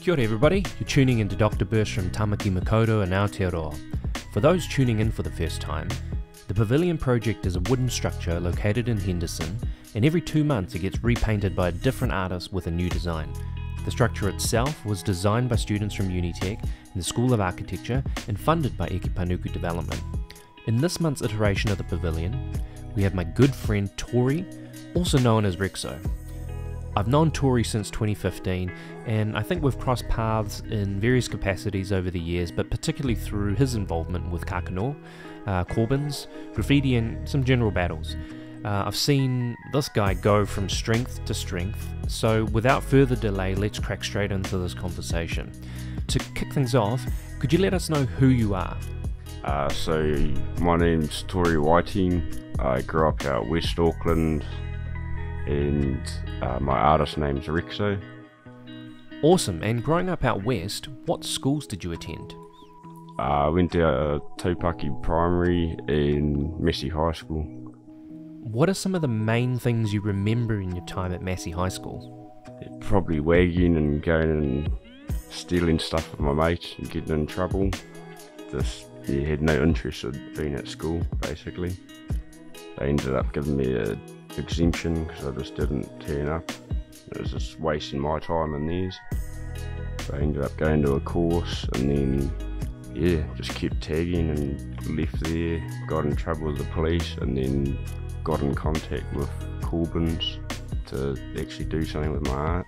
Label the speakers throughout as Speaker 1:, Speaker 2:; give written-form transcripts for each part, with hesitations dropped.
Speaker 1: Kia ora everybody, you're tuning into Dr. Burst from Tamaki Makaurau and Aotearoa. For those tuning in for the first time, the Pavilion project is a wooden structure located in Henderson, and every 2 months it gets repainted by a different artist with a new design. The structure itself was designed by students from Unitec in the School of Architecture and funded by Eke Panuku Development. In this month's iteration of the Pavilion, we have my good friend Tori, also known as Rekso. I've known Tori since 2015, and I think we've crossed paths in various capacities over the years, but particularly through his involvement with Kakano, Corbins, graffiti and some general battles. I've seen this guy go from strength to strength, so without further delay, let's crack straight into this conversation. To kick things off, could you let us know who you are?
Speaker 2: So my name's Tori Whiting. I grew up out West Auckland, and my artist name's Rekso.
Speaker 1: Awesome, and growing up out west, what schools did you attend?
Speaker 2: I went to Te Pūtahi Primary and Massey High School.
Speaker 1: What are some of the main things you remember in your time at Massey High School?
Speaker 2: Probably wagging and going and stealing stuff with my mates and getting in trouble. Just had no interest in being at school, basically. They ended up giving me a exemption because I just didn't turn up. It was just wasting my time and theirs. So I ended up going to a course and then just kept tagging and left there, got in trouble with the police, and then got in contact with Corbins to actually do something with my art.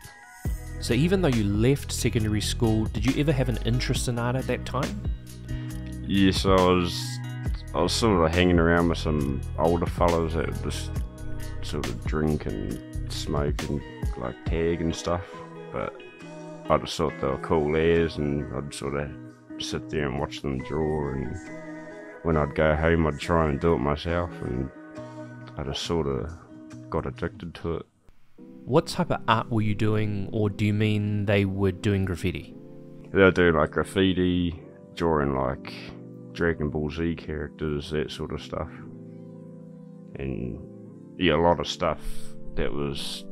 Speaker 1: So even though you left secondary school, did you ever have an interest in art at that time?
Speaker 2: Yes, I was sort of hanging around with some older fellas that would just sort of drink and smoke and like tag and stuff, but I just thought they were cool lads, and I'd sort of sit there and watch them draw, and when I'd go home I'd try and do it myself, and I just sort of got addicted to it.
Speaker 1: What type of art were you doing, or do you mean they were doing graffiti?
Speaker 2: They were doing like graffiti, drawing like Dragon Ball Z characters, that sort of stuff, and a lot of stuff that was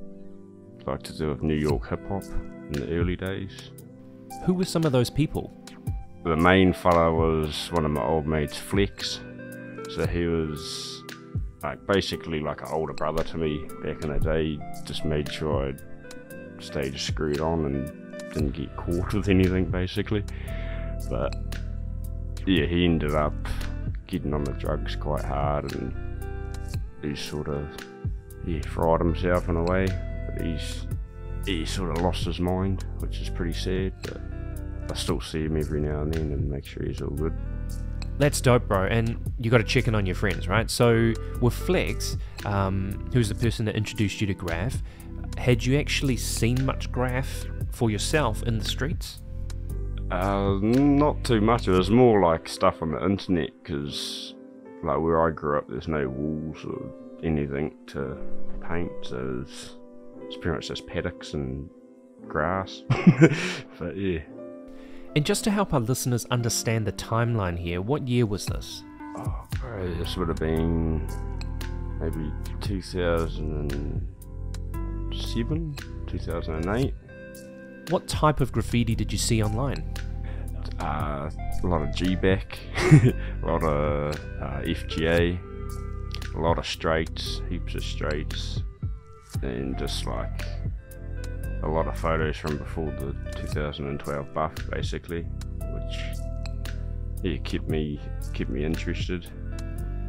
Speaker 2: like to do with New York hip hop in the early days.
Speaker 1: Who were some of those people?
Speaker 2: The main fella was one of my old mates, Flex. So he was like basically like an older brother to me back in the day. Just made sure I stayed screwed on and didn't get caught with anything, basically. But yeah, he ended up getting on the drugs quite hard, and he sort of fried himself in a way. But he sort of lost his mind, which is pretty sad, but I still see him every now and then and make sure he's all good.
Speaker 1: That's dope, bro, and you got to check in on your friends, right? So with Flex, who's the person that introduced you to graph, had you actually seen much graph for yourself in the streets?
Speaker 2: Not too much. It was more like stuff on the internet, because like where I grew up there's no walls or anything to paint, so it's pretty much just paddocks and grass. But yeah.
Speaker 1: And just to help our listeners understand the timeline here, what year was this?
Speaker 2: Oh bro, this would have been maybe 2007, 2008.
Speaker 1: What type of graffiti did you see online?
Speaker 2: A lot of G-back, a lot of FGA, a lot of straights, heaps of straights, and just like a lot of photos from before the 2012 buff, basically, which kept me interested.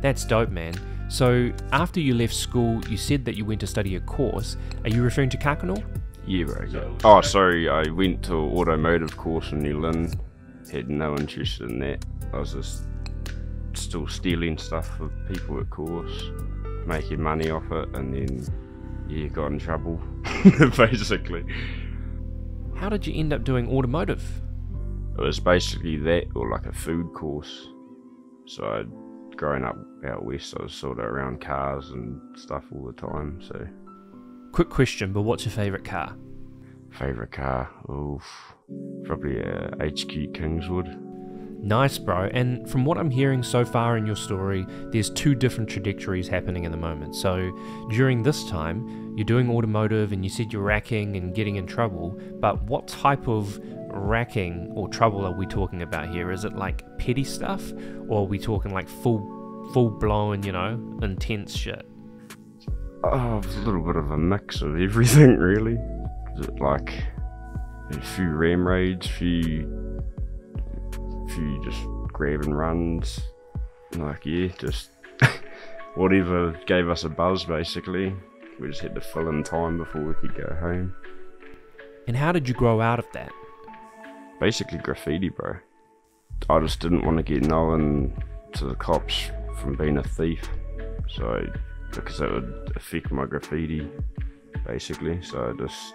Speaker 1: That's dope, man. So after you left school, you said that you went to study a course. Are you referring to Kakano?
Speaker 2: Yeah, bro. Yeah. Oh, sorry, I went to an automotive course in New Lynn. Had no interest in that. I was just still stealing stuff for people at course, making money off it, and then got in trouble, basically.
Speaker 1: How did you end up doing automotive?
Speaker 2: It was basically that, or like a food course. So I'd grown up out west, I was sort of around cars and stuff all the time, so.
Speaker 1: Quick question, but what's your favourite car?
Speaker 2: Favourite car? Oof. Probably a HQ Kingswood.
Speaker 1: Nice, bro. And from what I'm hearing so far in your story, there's two different trajectories happening at the moment. So during this time, you're doing automotive and you said you're racking and getting in trouble, but what type of racking or trouble are we talking about here? Is it like petty stuff, or are we talking like full blown, you know, intense shit?
Speaker 2: Oh, it's a little bit of a mix of everything, really. Like a few ram raids, few just grab and runs, like, yeah, just whatever gave us a buzz, basically. We just had to fill in time before we could go home.
Speaker 1: And how did you grow out of that?
Speaker 2: Basically graffiti, bro. I just didn't want to get known to the cops from being a thief, so because that would affect my graffiti, basically. So I just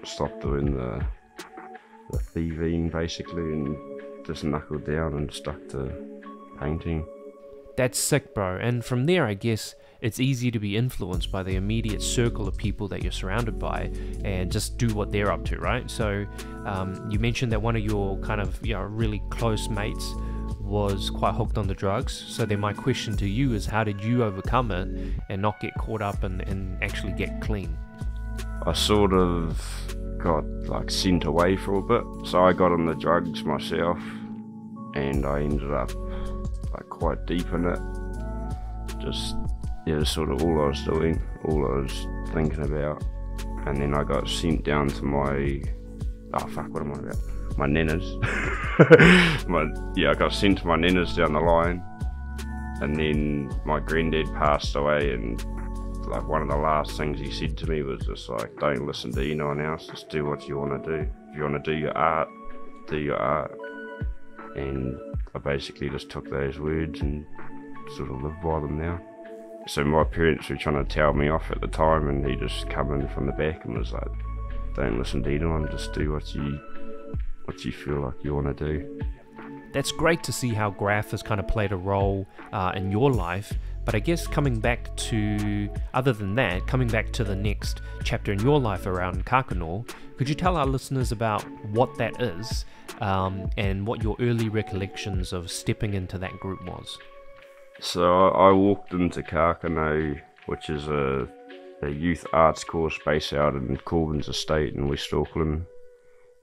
Speaker 2: stopped doing the thieving, basically, and just knuckled down and stuck to painting.
Speaker 1: That's sick, bro. And from there, I guess it's easy to be influenced by the immediate circle of people that you're surrounded by and just do what they're up to, right? So you mentioned that one of your kind of, you know, really close mates was quite hooked on the drugs. So then my question to you is, how did you overcome it and not get caught up and actually get clean?
Speaker 2: I sort of got like sent away for a bit, so I got on the drugs myself, and I ended up like quite deep in it. Just, yeah, that's sort of all I was doing, all I was thinking about. And then I got sent down to my, oh fuck, what am I about? My nanas. I got sent to my nanas down the line, and then my granddad passed away, and like one of the last things he said to me was just like, don't listen to anyone else, just do what you want to do. If you want to do your art, do your art. And I basically just took those words and sort of live by them now. So my parents were trying to tell me off at the time, and he just come in from the back and was like, don't listen to anyone, just do what you feel like you want to do.
Speaker 1: That's great to see how graph has kind of played a role in your life, but I guess coming back to the next chapter in your life around Kakano, could you tell our listeners about what that is and what your early recollections of stepping into that group was?
Speaker 2: So I walked into Kakano, which is a youth arts course based out in Corbin's Estate in West Auckland.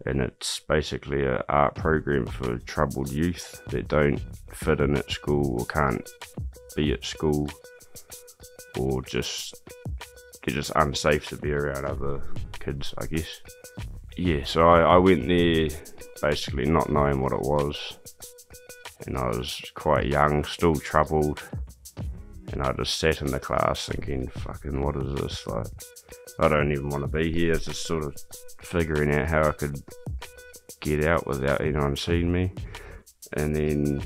Speaker 2: And it's basically an art program for troubled youth that don't fit in at school or can't be at school, or they're just unsafe to be around other kids, I guess. Yeah, so I went there basically not knowing what it was, and I was quite young, still troubled, and I just sat in the class thinking, fucking, what is this? Like, I don't even want to be here. It's just sort of figuring out how I could get out without anyone seeing me. And then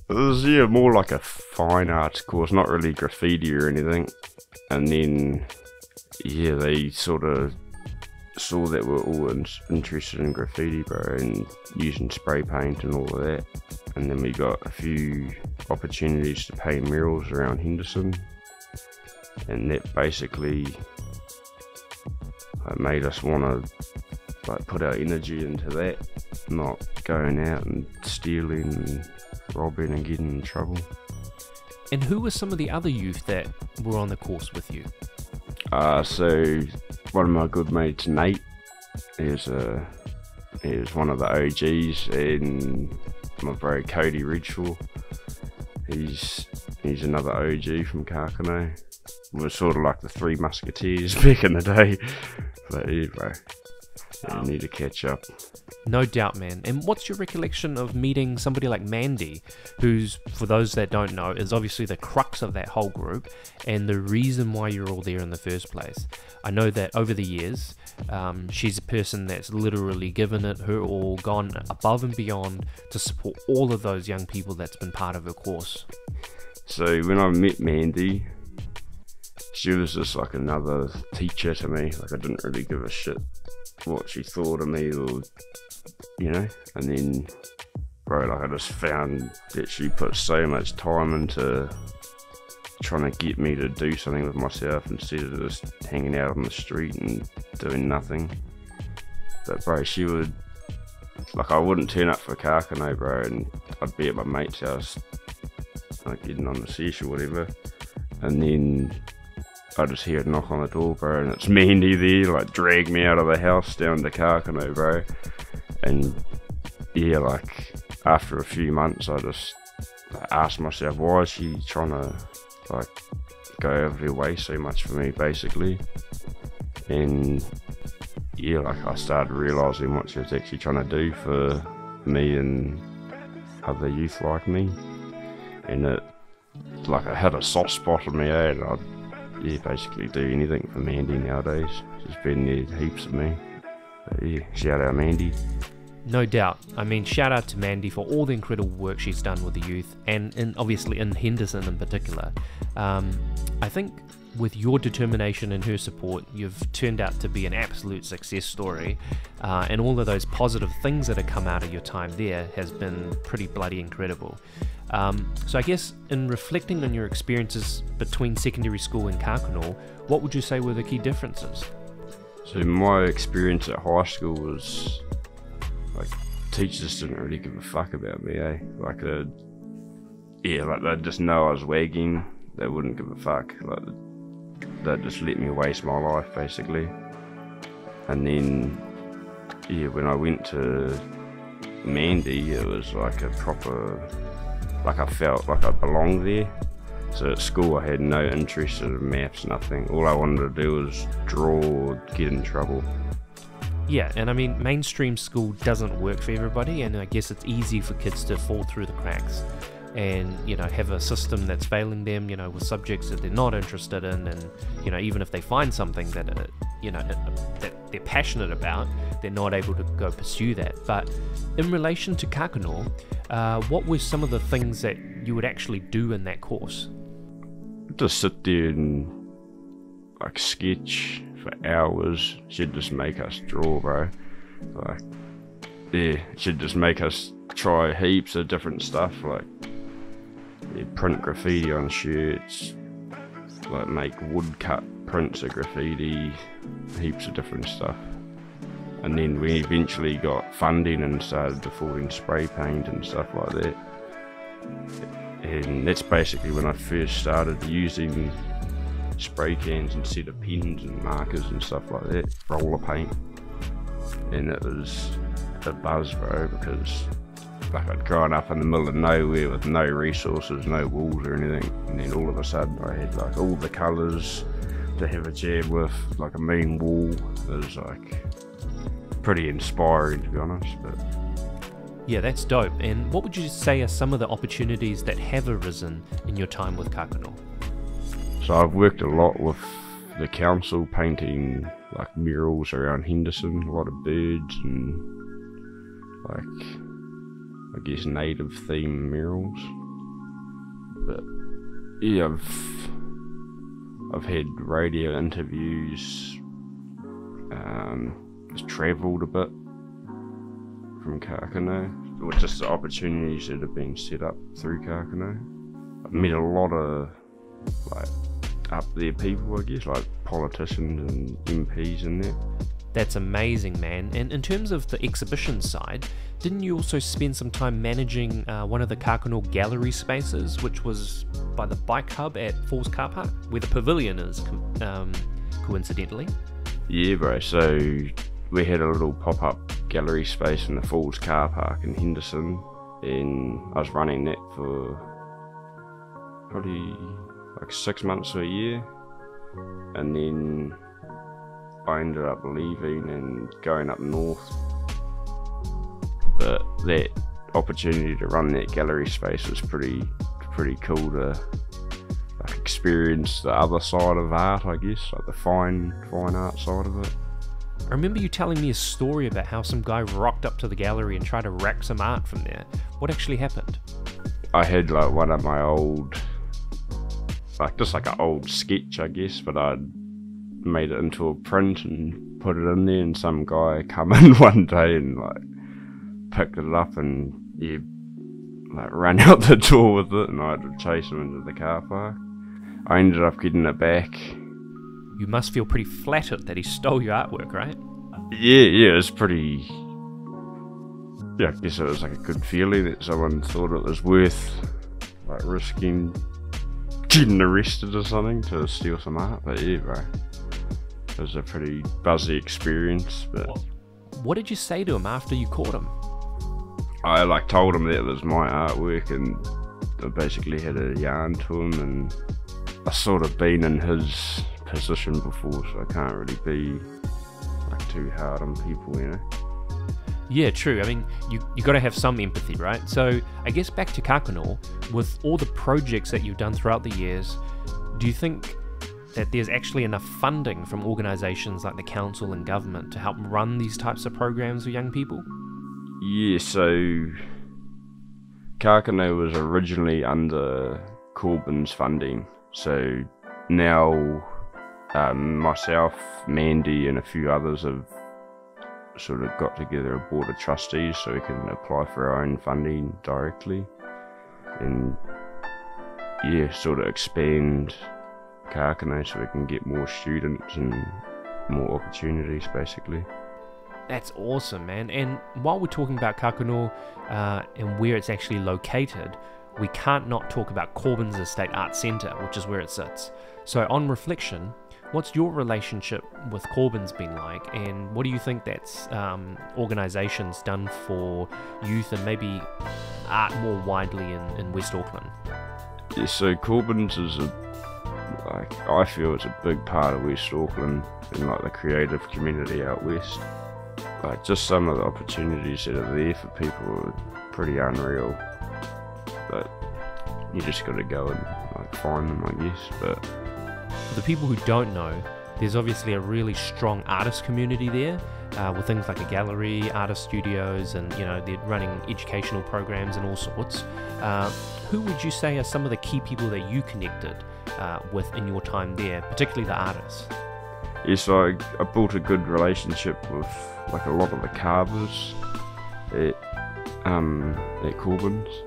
Speaker 2: it was, yeah, more like a fine arts course, not really graffiti or anything. And then, yeah, they sort of saw that we're all interested in graffiti, bro, and using spray paint and all of that. And then we got a few opportunities to paint murals around Henderson, and that basically made us want to like put our energy into that, not going out and stealing and robbing and getting in trouble.
Speaker 1: And who were some of the other youth that were on the course with you?
Speaker 2: So one of my good mates, Nate, is one of the OGs, and my bro Cody Ridgeville, he's another OG from Kakano. We're sort of like the Three Musketeers back in the day. But yeah, bro, you need to catch up.
Speaker 1: No doubt, man. And what's your recollection of meeting somebody like Mandy, who's, for those that don't know, is obviously the crux of that whole group and the reason why you're all there in the first place? I know that over the years, she's a person that's literally given it her all, gone above and beyond to support all of those young people that's been part of her course.
Speaker 2: So when I met Mandy, she was just like another teacher to me. Like, I didn't really give a shit what she thought of me, or, you know. And then, bro, like, I just found that she put so much time into trying to get me to do something with myself instead of just hanging out on the street and doing nothing. But bro, she would, like, I wouldn't turn up for Kakano, bro, and I'd be at my mate's house, like, getting on the sesh or whatever, and then I just hear a knock on the door, bro, and it's Mandy there, like, drag me out of the house down to Kakano, bro. And yeah, like after a few months, I just asked myself, why is she trying to like go over her way so much for me, basically? And yeah, like I started realising what she was actually trying to do for me and other youth like me. And it, like, I had a soft spot in my head. I'd basically do anything for Mandy nowadays. She's been there heaps of me. But yeah, shout out Mandy.
Speaker 1: No doubt. I mean, shout out to Mandy for all the incredible work she's done with the youth, and obviously in Henderson in particular. I think with your determination and her support, you've turned out to be an absolute success story, and all of those positive things that have come out of your time there has been pretty bloody incredible. So I guess in reflecting on your experiences between secondary school and Kakano, what would you say were the key differences?
Speaker 2: So my experience at high school was, like, teachers didn't really give a fuck about me, eh? Like, like they'd just know I was wagging. They wouldn't give a fuck. Like, they'd just let me waste my life, basically. And then, yeah, when I went to Mandy, it was like a proper, like I felt like I belonged there. So at school I had no interest in maths, nothing. All I wanted to do was draw or get in trouble.
Speaker 1: Yeah, and I mean, mainstream school doesn't work for everybody, and I guess it's easy for kids to fall through the cracks and, you know, have a system that's failing them, you know, with subjects that they're not interested in, and, you know, even if they find something that, that they're passionate about, they're not able to go pursue that. But in relation to Kakano, what were some of the things that you would actually do in that course?
Speaker 2: Just sit there and, like, sketch for hours. She'd just make us draw, bro. Like, yeah, she'd just make us try heaps of different stuff, like, yeah, print graffiti on shirts, like make woodcut prints of graffiti, heaps of different stuff. And then we eventually got funding and started affording spray paint and stuff like that. And that's basically when I first started using spray cans instead of pens and markers and stuff like that, roller paint. And it was a buzz, bro, because like I'd grown up in the middle of nowhere with no resources, no walls or anything, and then all of a sudden I had like all the colours to have a jam with, like a mean wall. It was like pretty inspiring, to be honest. But
Speaker 1: yeah, that's dope. And what would you say are some of the opportunities that have arisen in your time with Kakano?
Speaker 2: So I've worked a lot with the council, painting like murals around Henderson, a lot of birds and, like, I guess native theme murals. But yeah, I've had radio interviews, just travelled a bit from Kakano, with just the opportunities that have been set up through Kakano. I've met a lot of, like, up there people, I guess, like politicians and MPs in there.
Speaker 1: That's amazing, man. And in terms of the exhibition side, didn't you also spend some time managing one of the Kakano gallery spaces, which was by the bike hub at Falls Car Park, where the Pavilion is, coincidentally?
Speaker 2: Yeah, bro. So we had a little pop-up gallery space in the Falls Car Park in Henderson, and I was running that for probably like 6 months to a year, and then I ended up leaving and going up north. But that opportunity to run that gallery space was pretty cool to, like, experience the other side of art, I guess, like the fine art side of it.
Speaker 1: I remember you telling me a story about how some guy rocked up to the gallery and tried to rack some art from there. What actually happened?
Speaker 2: I had like one of my old, like just like an old sketch, I guess, but I'd made it into a print and put it in there, and some guy come in one day and like picked it up and yeah, like ran out the door with it, and I had to chase him into the car park. I ended up getting it back.
Speaker 1: You must feel pretty flattered that he stole your artwork, right?
Speaker 2: Yeah, it was pretty, yeah, I guess it was like a good feeling that someone thought it was worth like risking getting arrested or something to steal some art. But yeah, bro, it was a pretty buzzy experience. But
Speaker 1: What did you say to him after you caught him?
Speaker 2: I like told him that it was my artwork, and I basically had a yarn to him, and I sort of been in his position before, so I can't really be like too hard on people, you know.
Speaker 1: Yeah, true. I mean, you got to have some empathy, right? So I guess back to Kakano, with all the projects that you've done throughout the years, do you think that there's actually enough funding from organisations like the council and government to help run these types of programs for young people?
Speaker 2: Yeah, so Kakano was originally under Corbyn's funding, so now myself, Mandy and a few others have sort of got together a board of trustees so we can apply for our own funding directly and sort of expand Kakano so we can get more students and more opportunities basically.
Speaker 1: That's awesome, man. And while we're talking about Kakano and where it's actually located, we can't not talk about Corbyn's Estate Arts Centre, which is where it sits. So on reflection, what's your relationship with Corbyn's been like, and what do you think that's organisations done for youth and maybe art more widely in West Auckland?
Speaker 2: Yeah, so Corbyn's is I feel it's a big part of West Auckland and like the creative community out west. Like just some of the opportunities that are there for people are pretty unreal. But you just got to go and like find them, I guess. But
Speaker 1: for the people who don't know, there's obviously a really strong artist community there, with things like a gallery, artist studios, and they're running educational programs and all sorts. Who would you say are some of the key people that you connected with in your time there, particularly the artists?
Speaker 2: Yeah, so I built a good relationship with like a lot of the carvers at Corbyn's,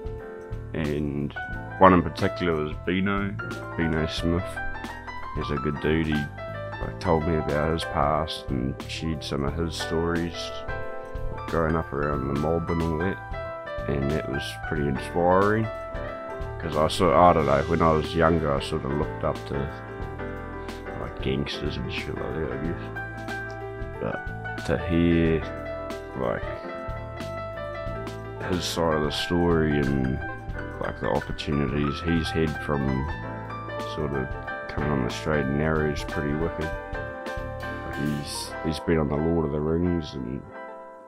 Speaker 2: and one in particular was Bino Smith. He's a good dude. He told me about his past and shared some of his stories, like growing up around the mob and all that, and that was pretty inspiring. Because I don't know, when I was younger I sort of looked up to like gangsters and shit like that, I guess. But to hear like his side of the story and like the opportunities he's had from sort of coming on the straight and narrow is pretty wicked. Like he's been on the Lord of the Rings and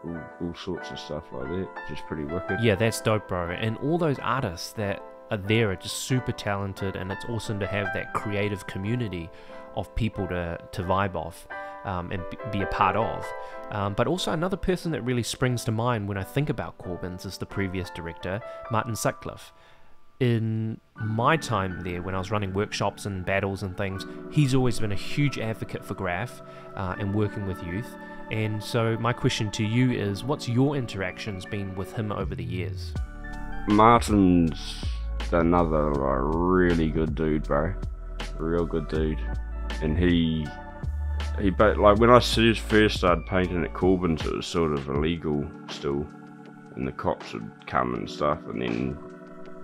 Speaker 2: all sorts of stuff like that, which is pretty wicked.
Speaker 1: Yeah, that's dope, bro. And all those artists that are there are just super talented, and it's awesome to have that creative community of people to vibe off and be a part of. But also another person that really springs to mind when I think about Corbyn's is the previous director, Martin Sutcliffe. In my time there, when I was running workshops and battles and things, he's always been a huge advocate for graph and working with youth. And so my question to you is, what's your interactions been with him over the years?
Speaker 2: Martin's another really good dude, bro. Real good dude. And he like when I first started painting at Corbyn's, it was sort of illegal still, and the cops would come and stuff, and then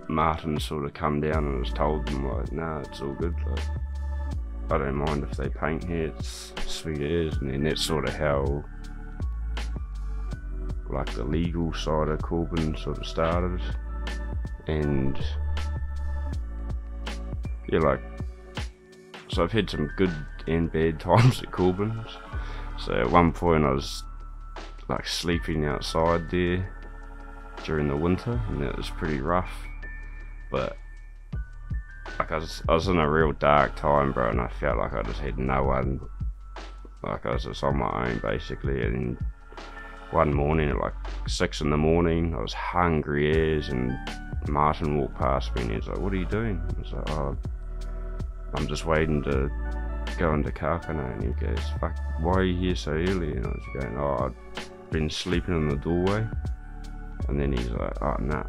Speaker 2: Martin sort of come down and was told them like, nah, it's all good, like I don't mind if they paint here, it's sweet as. And then that's sort of how like the legal side of Corbyn sort of started. And yeah, like, so I've had some good and bad times at Corbyn's. So at one point I was like sleeping outside there during the winter, and it was pretty rough. But like I was in a real dark time, bro, and I felt like I just had no one. Like I was just on my own basically. And one morning at like 6 in the morning, I was hungry as, and Martin walked past me and he was like, "What are you doing?" I was like, "Oh, I'm just waiting to go into Kakano." And he goes, "Fuck, why are you here so early?" And I was going, "Oh, I've been sleeping in the doorway." And then he's like, "Oh, nah,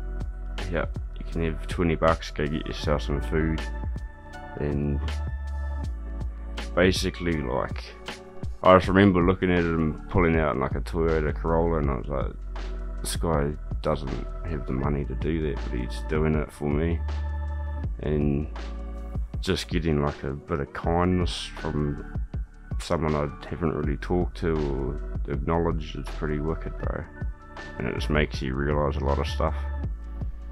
Speaker 2: yeah, you can have $20, go get yourself some food." And basically, like, I just remember looking at him pulling out like a Toyota Corolla, and I was like, this guy doesn't have the money to do that, but he's doing it for me. And just getting like a bit of kindness from someone I haven't really talked to or acknowledged is pretty wicked, bro. And it just makes you realise a lot of stuff.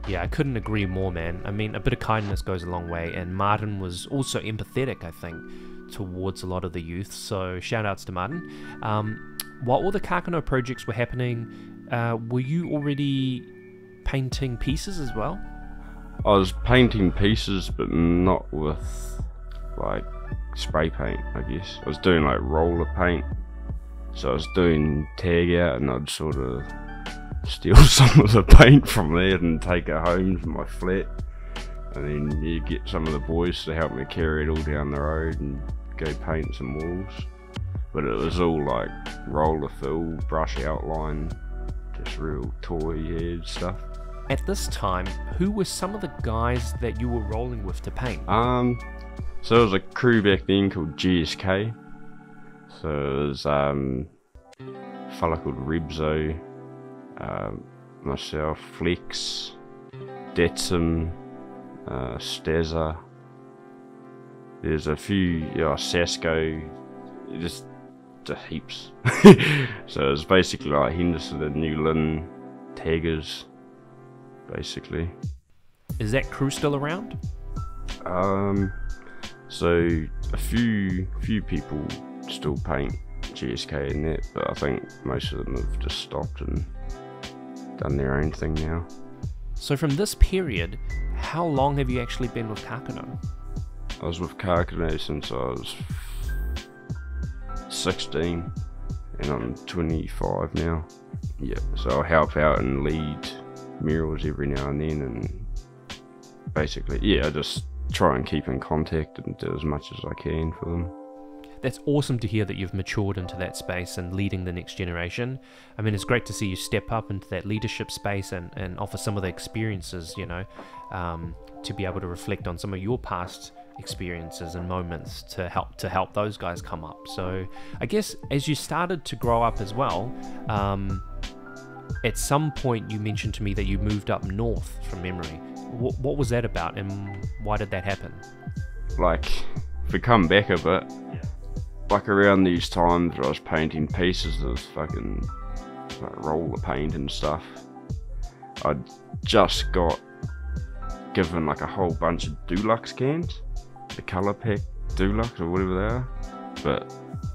Speaker 1: Yeah, I couldn't agree more, man. I mean, a bit of kindness goes a long way, and Martin was also empathetic, I think, towards a lot of the youth, so shout outs to Martin. While all the Kakano projects were happening, were you already painting pieces as well?
Speaker 2: I was painting pieces, but not with like spray paint, I guess. I was doing like roller paint, so I was doing tag out, and I'd sort of steal some of the paint from there and take it home to my flat, and then you get some of the boys to help me carry it all down the road and go paint some walls. But it was all like roller fill, brush outline, just real toy head stuff.
Speaker 1: At this time, who were some of the guys that you were rolling with to paint?
Speaker 2: So there was a crew back then called GSK. So it was a fella called Rekso, myself, Flex, Detson, Stazza. There's a few, Sasko, just heaps. So it's basically like Henderson and New Lynn taggers, basically.
Speaker 1: Is that crew still around?
Speaker 2: So a few people still paint GSK in that, but I think most of them have just stopped and done their own thing now.
Speaker 1: So from this period, how long have you actually been with Kakano?
Speaker 2: I was with Kakano since I was 16, and I'm 25 now. Yeah, so I help out and lead murals every now and then, and basically, yeah, I just try and keep in contact and do as much as I can for them.
Speaker 1: That's awesome to hear that you've matured into that space and leading the next generation. I mean, it's great to see you step up into that leadership space and offer some of the experiences, to be able to reflect on some of your past experiences and moments to help those guys come up. So I guess as you started to grow up as well, at some point you mentioned to me that you moved up north from memory. What was that about, and why did that happen?
Speaker 2: Like, if we come back a bit, like around these times where I was painting pieces of fucking like roller paint and stuff, I'd just got given like a whole bunch of Dulux cans, the colour pack Dulux or whatever they are. But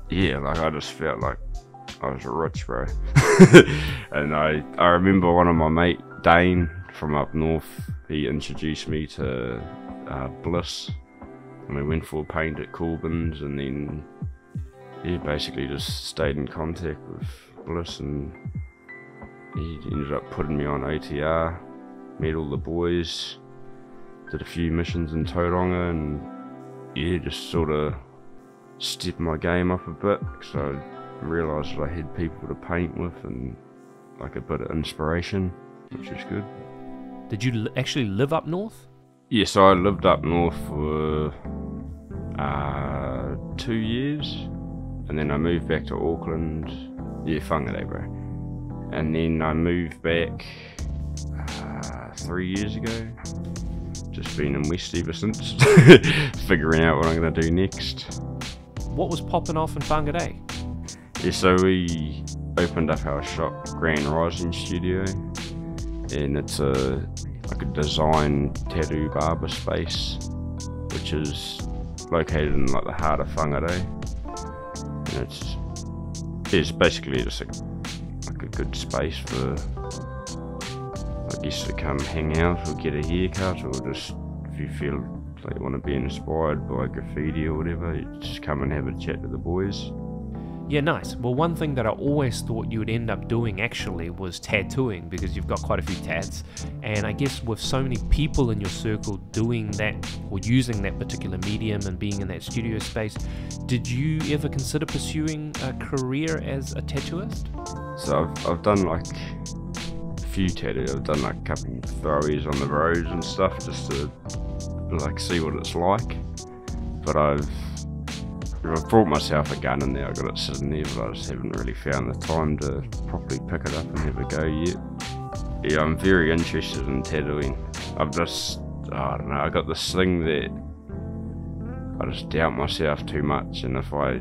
Speaker 2: yeah, like I just felt like I was rich, bro. And I remember one of my mate, Dane, from up north, he introduced me to Bliss, and we went for a paint at Corbin's, and then basically just stayed in contact with Bliss, and he ended up putting me on OTR, met all the boys, did a few missions in Tauranga, and just sort of stepped my game up a bit, because I realised that I had people to paint with and like a bit of inspiration, which is good.
Speaker 1: Did you actually live up north?
Speaker 2: Yeah, so I lived up north for 2 years, and then I moved back to Auckland. Yeah, whangarei, bro. And then I moved back 3 years ago. Just been in West ever since, figuring out what I'm going to do next.
Speaker 1: What was popping off in Whangarei?
Speaker 2: Yeah, so we opened up our shop, Grand Rising Studio, and it's like a design tattoo barber space, which is located in like the heart of Whangarei, and it's basically just like a good space for, I guess, to come hang out or get a haircut, or just if you feel like you want to be inspired by graffiti or whatever, you just come and have a chat with the boys.
Speaker 1: Yeah, nice. Well, one thing that I always thought you would end up doing actually was tattooing, because you've got quite a few tats, and I guess with so many people in your circle doing that or using that particular medium and being in that studio space, did you ever consider pursuing a career as a tattooist?
Speaker 2: So I've done like a few tattoos. I've done like a couple throwies on the roads and stuff just to like see what it's like, but I've brought myself a gun in there. I got it sitting there, but I just haven't really found the time to properly pick it up and have a go yet. Yeah, I'm very interested in tattooing. I've just, I don't know, I got this thing that I just doubt myself too much, and if I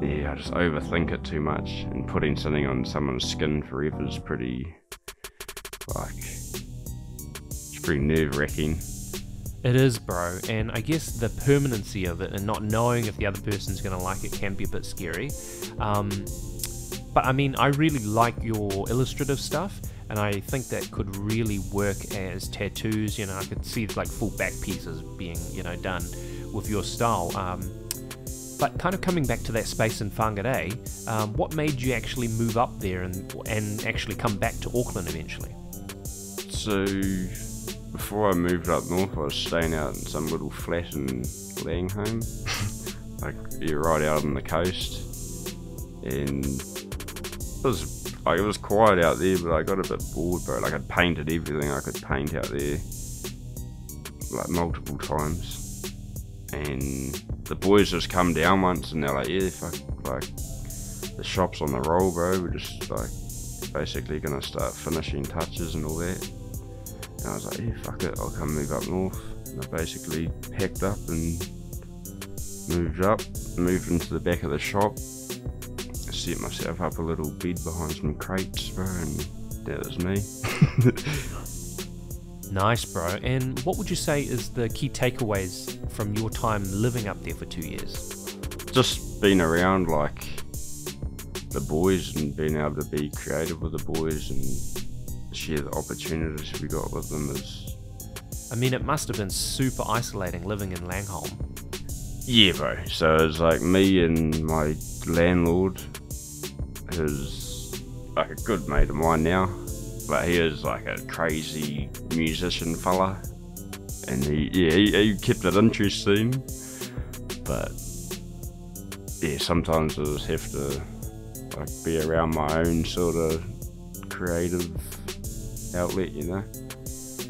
Speaker 2: yeah, I just overthink it too much, and putting something on someone's skin forever is pretty, like, it's pretty nerve-wracking.
Speaker 1: It is, bro, and I guess the permanency of it and not knowing if the other person's going to like it can be a bit scary. But I mean, I really like your illustrative stuff, and I think that could really work as tattoos. You know, I could see like full back pieces being, you know, done with your style. But kind of coming back to that space in Whangarei, what made you actually move up there and actually come back to Auckland eventually?
Speaker 2: So, before I moved up north, I was staying out in some little flat in Langholm, like, yeah, right out on the coast, and it was quiet out there, but I got a bit bored, bro. Like, I'd painted everything I could paint out there, like, multiple times, and the boys just come down once, and they're like, yeah, fuck, like, the shop's on the roll, bro, we're just, like, basically gonna start finishing touches and all that. And I was like, yeah, fuck it, I'll come move up north. And I basically packed up and moved into the back of the shop, set myself up a little bed behind some crates, bro, and that was me.
Speaker 1: Nice, bro. And what would you say is the key takeaways from your time living up there for 2 years?
Speaker 2: Just being around, like, the boys and being able to be creative with the boys and share the opportunities we got with them is...
Speaker 1: I mean, it must have been super isolating living in Langholm.
Speaker 2: Yeah, bro. So it's like me and my landlord, who's like a good mate of mine now, but he is like a crazy musician fella, and he kept it interesting, but yeah, sometimes I just have to like be around my own sort of creative outlet, you know.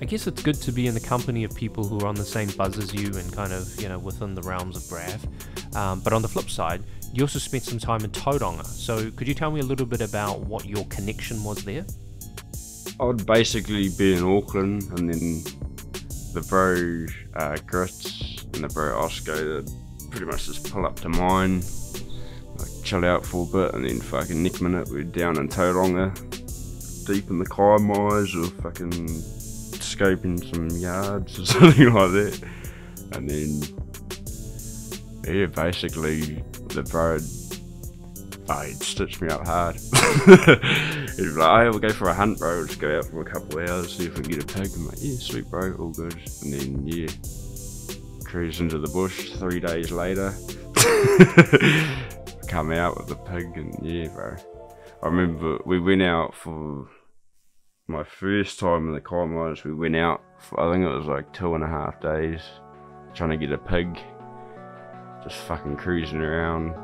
Speaker 1: I guess it's good to be in the company of people who are on the same buzz as you and kind of, you know, within the realms of graff. But on the flip side, you also spent some time in Tauranga. So could you tell me a little bit about what your connection was there?
Speaker 2: I'd basically be in Auckland, and then the bro Grits and the bro Oscar would pretty much just pull up to mine, like chill out for a bit, and then fucking next minute we're down in Tauranga, deep in the kaimais, or fucking scoping some yards or something like that. And then yeah, basically the bro he'd stitch me up hard. He'd be like, hey, we'll go for a hunt, bro, we'll just go out for a couple of hours, see if we can get a pig. I'm like, yeah, sweet, bro, all good. And then yeah, cruise into the bush 3 days later, come out with the pig, and yeah, bro. I remember we went out for my first time in the kaimais. We went out for, I think it was like 2.5 days, trying to get a pig, just fucking cruising around.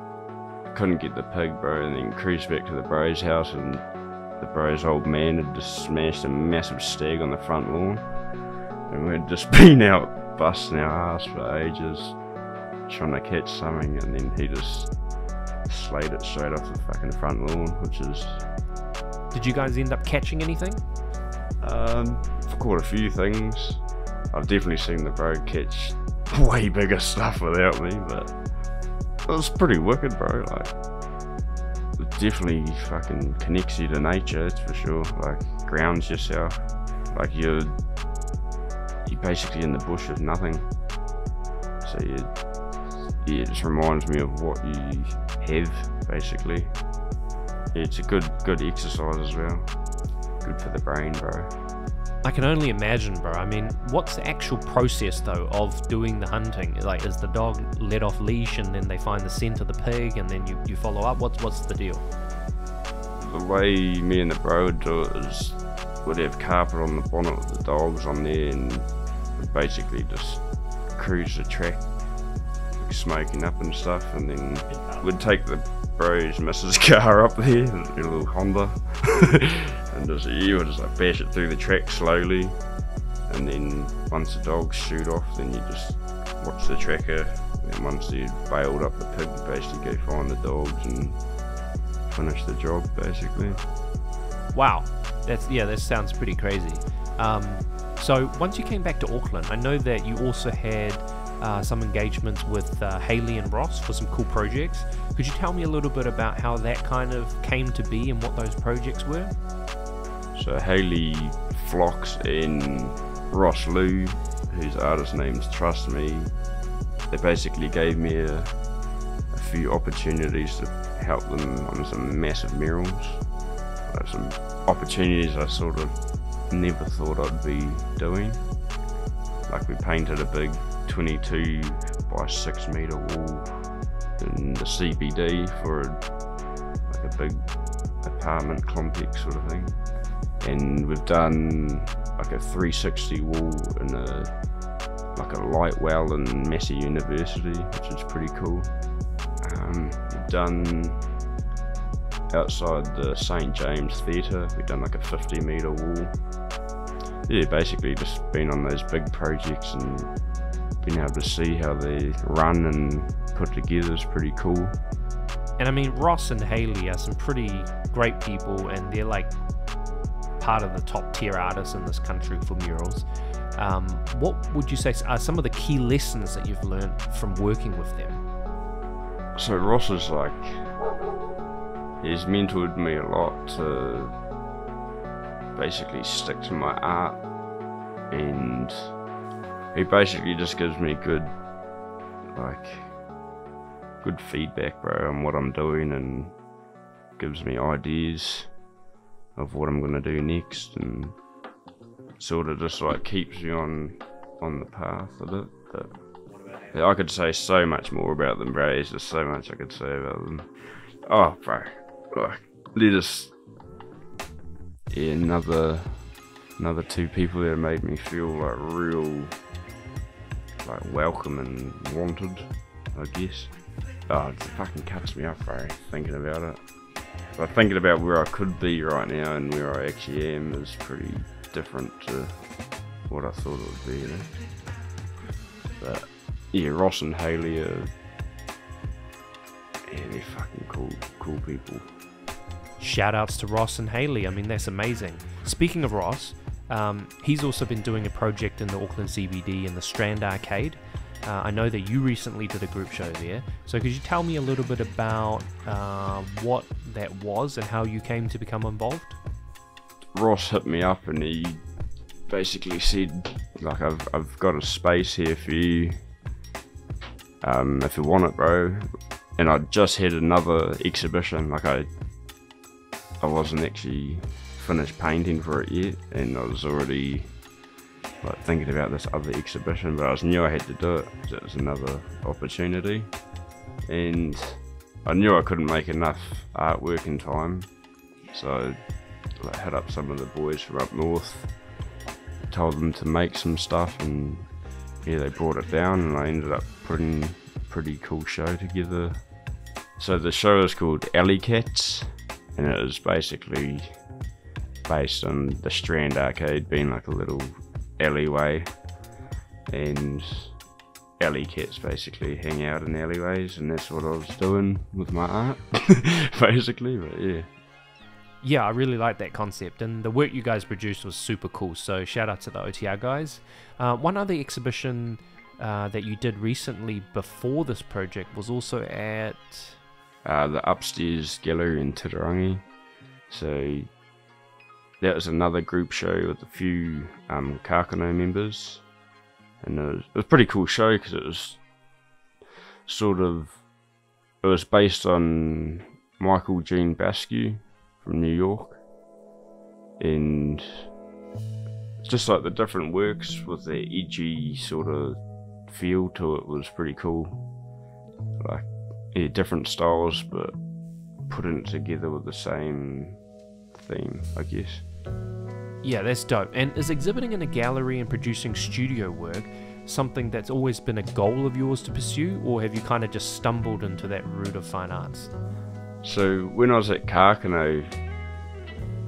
Speaker 2: Couldn't get the pig, bro, and then cruised back to the bro's house, and the bro's old man had just smashed a massive stag on the front lawn, and we'd just been out busting our ass for ages trying to catch something, and then he just slayed it straight off the fucking front lawn, which is...
Speaker 1: Did you guys end up catching anything?
Speaker 2: I've caught a few things. I've definitely seen the bro catch way bigger stuff without me, but it was pretty wicked, bro. Like, it definitely fucking connects you to nature, it's for sure. Like, grounds yourself. Like, you're basically in the bush with nothing. So yeah, it just reminds me of what you have, basically. Yeah, it's a good exercise as well. Good for the brain, bro.
Speaker 1: I can only imagine, bro. I mean, what's the actual process, though, of doing the hunting? Like, is the dog let off leash and then they find the scent of the pig and then you follow up? What's the deal?
Speaker 2: The way me and the bro would do it is we'd have carpet on the bonnet with the dogs on there, and we'd basically just cruise the track, like smoking up and stuff, and then we'd take the bro's missus car up there, a little Honda, and just like bash it through the track slowly, and then once the dogs shoot off, then you just watch the tracker, and once they've bailed up the pig, you basically go find the dogs and finish the job, basically.
Speaker 1: Wow, that sounds pretty crazy. So once you came back to Auckland, I know that you also had some engagements with Haley and Ross for some cool projects. Could you tell me a little bit about how that kind of came to be and what those projects were?
Speaker 2: So Haley Flocks and Ross Lou, whose artist name's Trust Me, they basically gave me a few opportunities to help them on some massive murals. Some opportunities I sort of never thought I'd be doing. Like we painted a big 22 by 6 meter wall in the CBD for like a big apartment complex sort of thing. And we've done like a 360 wall in like a light well in Massey University, which is pretty cool. We've done outside the St. James Theatre, we've done like a 50 meter wall. Yeah, basically just been on those big projects and being able to see how they run and put together is pretty cool.
Speaker 1: And I mean, Ross and Haley are some pretty great people, and they're like part of the top tier artists in this country for murals. What would you say are some of the key lessons that you've learned from working with them?
Speaker 2: So Ross is like, he's mentored me a lot to basically stick to my art, and he basically just gives me good feedback, bro, on what I'm doing, and gives me ideas of what I'm gonna do next, and sort of just like keeps me on the path of it. But yeah, I could say so much more about them, bro. There's just so much I could say about them. Oh, bro, like, let us, yeah, another two people that made me feel like real, like welcome and wanted, I guess. Oh, it fucking cuts me up, bro, thinking about it. Like, thinking about where I could be right now and where I actually am is pretty different to what I thought it would be, you know? But yeah, Ross and Haley are, yeah, they're fucking cool people.
Speaker 1: Shout outs to Ross and Haley, I mean, that's amazing. Speaking of Ross, he's also been doing a project in the Auckland CBD in the Strand Arcade. I know that you recently did a group show there, so could you tell me a little bit about what that was and how you came to become involved?
Speaker 2: Ross hit me up and he basically said, like, I've got a space here for you, if you want it, bro. And I just had another exhibition, like I wasn't actually finished painting for it yet, and I was already like thinking about this other exhibition, but I knew I had to do it because it was another opportunity, and I knew I couldn't make enough artwork in time, so I like, hit up some of the boys from up north, told them to make some stuff, and yeah, they brought it down, and I ended up putting a pretty cool show together. So the show is called Alley Cats, and it is basically based on the Strand Arcade being like a little alleyway, and alley cats basically hang out in alleyways, and that's what I was doing with my art basically. But yeah,
Speaker 1: Yeah, I really like that concept, and the work you guys produced was super cool, so shout out to the OTR guys. One other exhibition that you did recently before this project was also at
Speaker 2: the Upstairs Gallery in Titirangi. So that was another group show with a few Kakano members, and it was a pretty cool show because it was it was based on Michael Jean Basque from New York, and just like the different works with the edgy sort of feel to it was pretty cool. Like, yeah, different styles but putting it together with the same theme, I guess.
Speaker 1: Yeah, that's dope. And is exhibiting in a gallery and producing studio work something that's always been a goal of yours to pursue, or have you kind of just stumbled into that route of fine arts?
Speaker 2: So when I was at Kakano,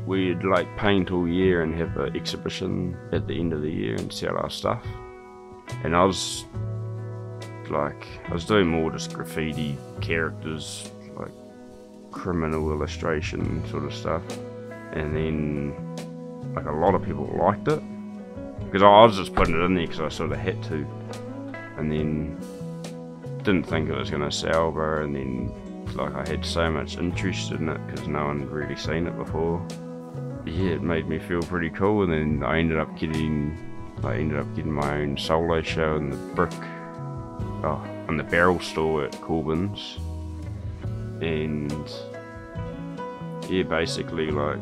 Speaker 2: we'd like paint all year and have an exhibition at the end of the year and sell our stuff. And I was doing more just graffiti characters, like criminal illustration sort of stuff. And then like a lot of people liked it, because I was just putting it in there because I sort of had to. and then didn't think it was going to sell, bro, and then like I had so much interest in it because no one had really seen it before. Yeah, it made me feel pretty cool, and then I ended up getting my own solo show in the barrel store at Corbin's, and yeah, basically like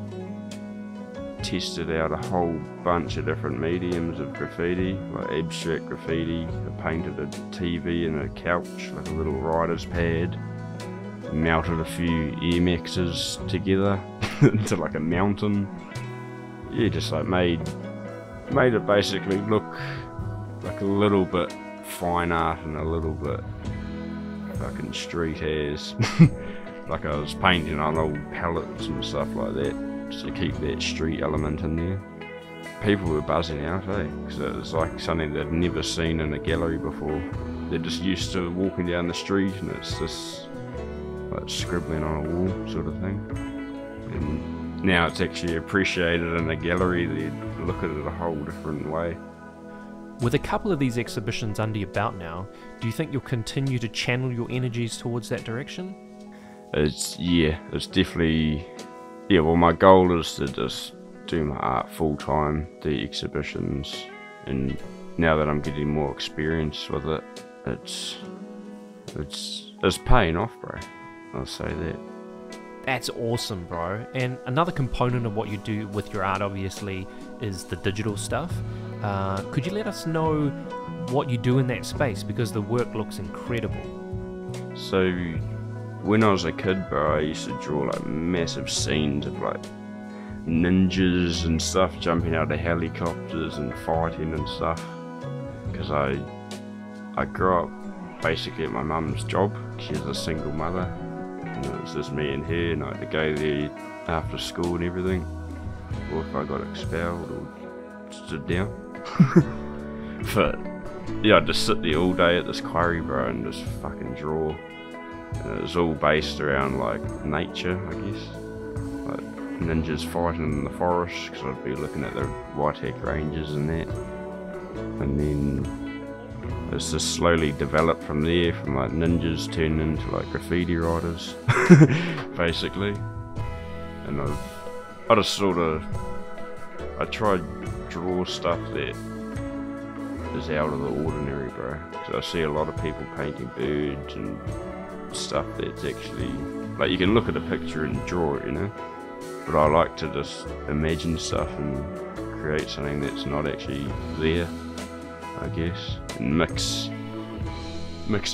Speaker 2: tested out a whole bunch of different mediums of graffiti, like abstract graffiti. I painted a TV and a couch, like a little rider's pad, melted a few Air Maxes together into like a mountain. Yeah, just like made it basically look like a little bit fine art and a little bit fucking street as. Like I was painting on old pallets and stuff like that, just to keep that street element in there. People were buzzing out, because it was like something they'd never seen in a gallery before. They're just used to walking down the street and it's just like scribbling on a wall sort of thing. And now it's actually appreciated in a gallery. They look at it a whole different way.
Speaker 1: With a couple of these exhibitions under your belt now, do you think you'll continue to channel your energies towards that direction?
Speaker 2: It's definitely, well, my goal is to just do my art full time, the exhibitions, and now that I'm getting more experience with it, it's paying off, bro. I'll say that.
Speaker 1: That's awesome, bro. And another component of what you do with your art, obviously, is the digital stuff. Could you let us know what you do in that space, because the work looks incredible?
Speaker 2: So when I was a kid, bro, I used to draw like massive scenes of like ninjas and stuff jumping out of helicopters and fighting and stuff, because I grew up basically at my mum's job. She was a single mother, and it was just me and her, and I had to go there after school and everything, or if I got expelled or stood down. But yeah, I'd just sit there all day at this quarry, bro, and just fucking draw. And it was all based around like nature, I guess, like ninjas fighting in the forest, because I'd be looking at the Whitehack Ranges and that. And then it's just slowly developed from there, from like ninjas turning into like graffiti writers, basically. And I just sort of, I tried to draw stuff that is out of the ordinary, bro, because I see a lot of people painting birds and stuff that's actually, like, you can look at a picture and draw it, you know, but I like to just imagine stuff and create something that's not actually there, I guess, and mix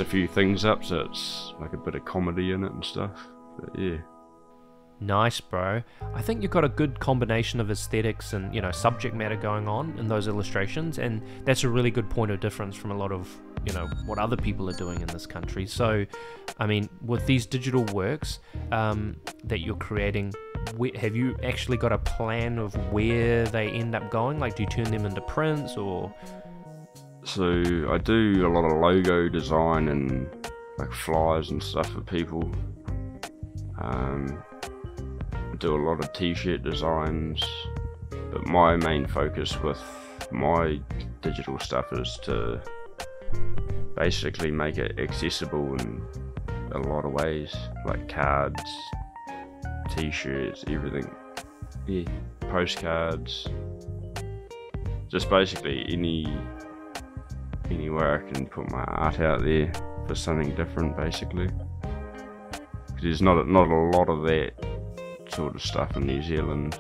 Speaker 2: a few things up so it's like a bit of comedy in it and stuff. But yeah.
Speaker 1: Nice, bro. I think you've got a good combination of aesthetics and, you know, subject matter going on in those illustrations, and that's a really good point of difference from a lot of, you know, what other people are doing in this country. So, I mean, with these digital works that you're creating, have you actually got a plan of where they end up going? Like, do you turn them into prints, or?
Speaker 2: So I do a lot of logo design and like flyers and stuff for people. I do a lot of t-shirt designs, but my main focus with my digital stuff is to basically make it accessible in a lot of ways, like cards, t-shirts, everything. Yeah, postcards, just basically anywhere I can put my art out there for something different, basically. Because there's not a lot of that sort of stuff in New Zealand.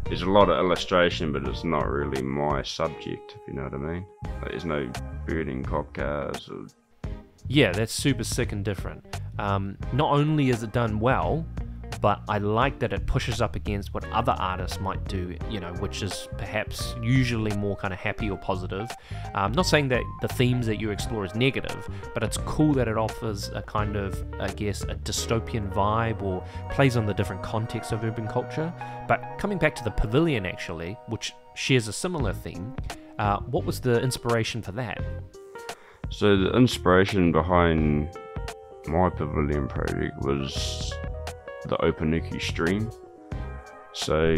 Speaker 2: There's a lot of illustration, but it's not really my subject, if you know what I mean. Like, there's no birding cop cars or...
Speaker 1: Yeah, that's super sick and different. Not only is it done well, but I like that it pushes up against what other artists might do, you know, which is perhaps usually more kind of happy or positive. Not saying that the themes that you explore is negative, but it's cool that it offers a kind of, I guess, a dystopian vibe, or plays on the different context of urban culture. But coming back to the Pavilion, actually, which shares a similar theme, what was the inspiration for that?
Speaker 2: So the inspiration behind my Pavilion project was the Opanuki stream. So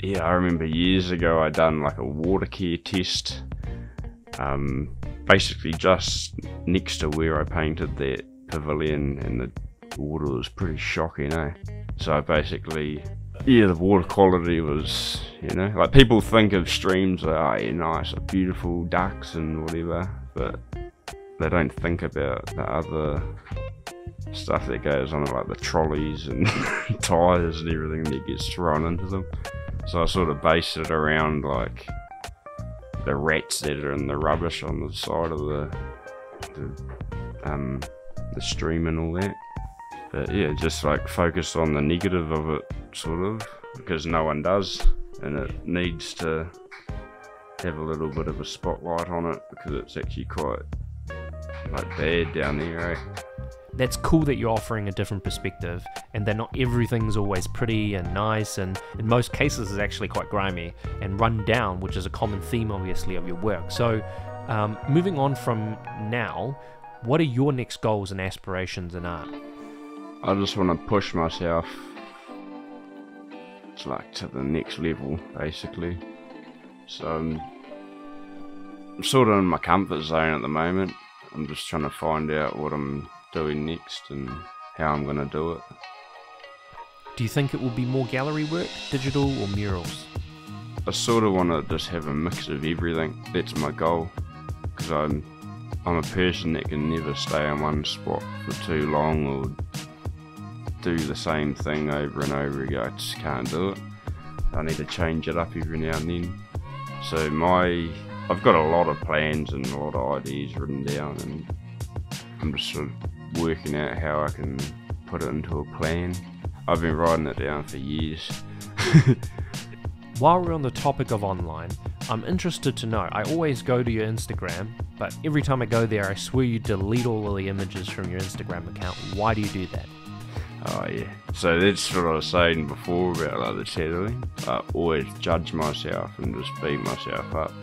Speaker 2: Yeah, I remember years ago I done like a water care test, basically just next to where I painted that pavilion, and the water was pretty shocking, eh? So basically, yeah, the water quality was, like people think of streams like, oh yeah, nice, like beautiful ducks and whatever, but they don't think about the other stuff that goes on, like the trolleys and tyres and everything that gets thrown into them. So I sort of based it around like the rats that are in the rubbish on the side of the stream and all that. But yeah, just like focus on the negative of it, sort of, because no one does, and it needs to have a little bit of a spotlight on it because it's actually quite like bad down there, eh?
Speaker 1: That's cool that you're offering a different perspective, and that not everything's always pretty and nice, and in most cases is actually quite grimy and run down, which is a common theme obviously of your work. So moving on from now, what are your next goals and aspirations in art?
Speaker 2: I just want to push myself to the next level, basically. So I'm sort of in my comfort zone at the moment. I'm just trying to find out what I'm doing next and how I'm going to do it.
Speaker 1: Do you think it will be more gallery work, digital, or murals?
Speaker 2: I sort of want to just have a mix of everything. That's my goal, because I'm a person that can never stay in one spot for too long or do the same thing over and over again. I just can't do it. I need to change it up every now and then. So I've got a lot of plans and a lot of ideas written down, and I'm just sort of working out how I can put it into a plan. I've been writing it down for years.
Speaker 1: While we're on the topic of online, I'm interested to know, I always go to your Instagram, but every time I go there I swear you delete all of the images from your Instagram account. Why do you do that?
Speaker 2: Oh yeah, so that's what I was saying before about like the shadowing. I always judge myself and just beat myself up.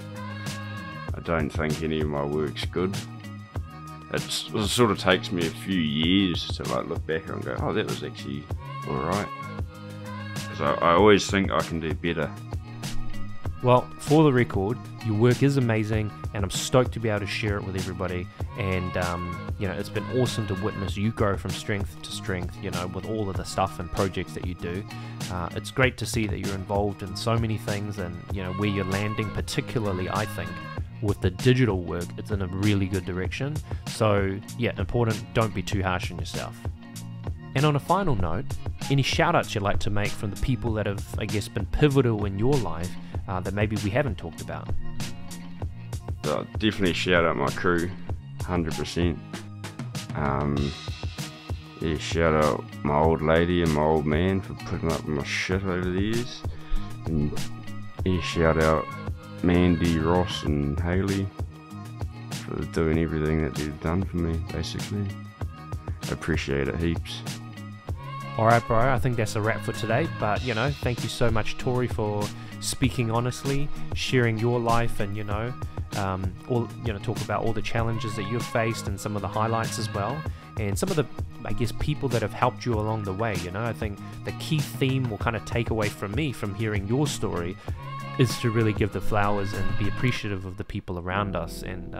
Speaker 2: I don't think any of my work's good. It sort of takes me a few years to like look back and go, oh, that was actually alright. Because I always think I can do better.
Speaker 1: Well, for the record, your work is amazing, and I'm stoked to be able to share it with everybody. And it's been awesome to witness you grow from strength to strength, with all of the stuff and projects that you do. It's great to see that you're involved in so many things, and where you're landing, particularly I think with the digital work, it's in a really good direction. So yeah, important, don't be too harsh on yourself. And on a final note, any shout outs you'd like to make from the people that have, I guess, been pivotal in your life that maybe we haven't talked about?
Speaker 2: Definitely shout out my crew, 100%. Yeah, shout out my old lady and my old man for putting up with my shit over the years. And yeah, shout out Mandy, Ross and Hayley for doing everything that they've done for me, basically. I appreciate it heaps.
Speaker 1: Alright bro, I think that's a wrap for today, but thank you so much Tori for speaking honestly, sharing your life, and talk about all the challenges that you've faced and some of the highlights as well, and some of the, I guess, people that have helped you along the way. I think the key theme will kind of take away from me from hearing your story is to really give the flowers and be appreciative of the people around us, and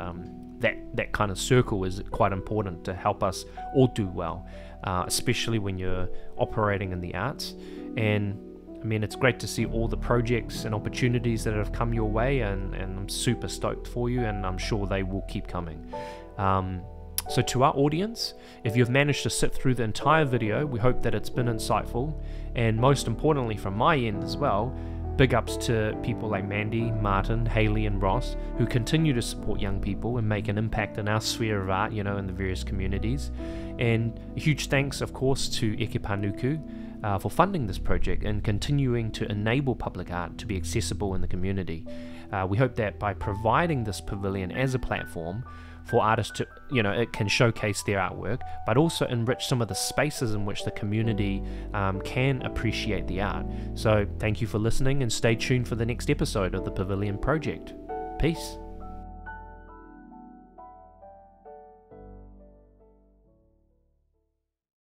Speaker 1: that kind of circle is quite important to help us all do well, especially when you're operating in the arts. And I mean, it's great to see all the projects and opportunities that have come your way, and I'm super stoked for you, and I'm sure they will keep coming. So to our audience, if you've managed to sit through the entire video, we hope that it's been insightful, and most importantly from my end as well, big ups to people like Mandy, Martin, Hayley and Ross, who continue to support young people and make an impact in our sphere of art, in the various communities. And a huge thanks, of course, to Eke Panuku for funding this project and continuing to enable public art to be accessible in the community. We hope that by providing this pavilion as a platform for artists to, it can showcase their artwork, but also enrich some of the spaces in which the community can appreciate the art. So thank you for listening, and stay tuned for the next episode of the Pavilion Project. Peace.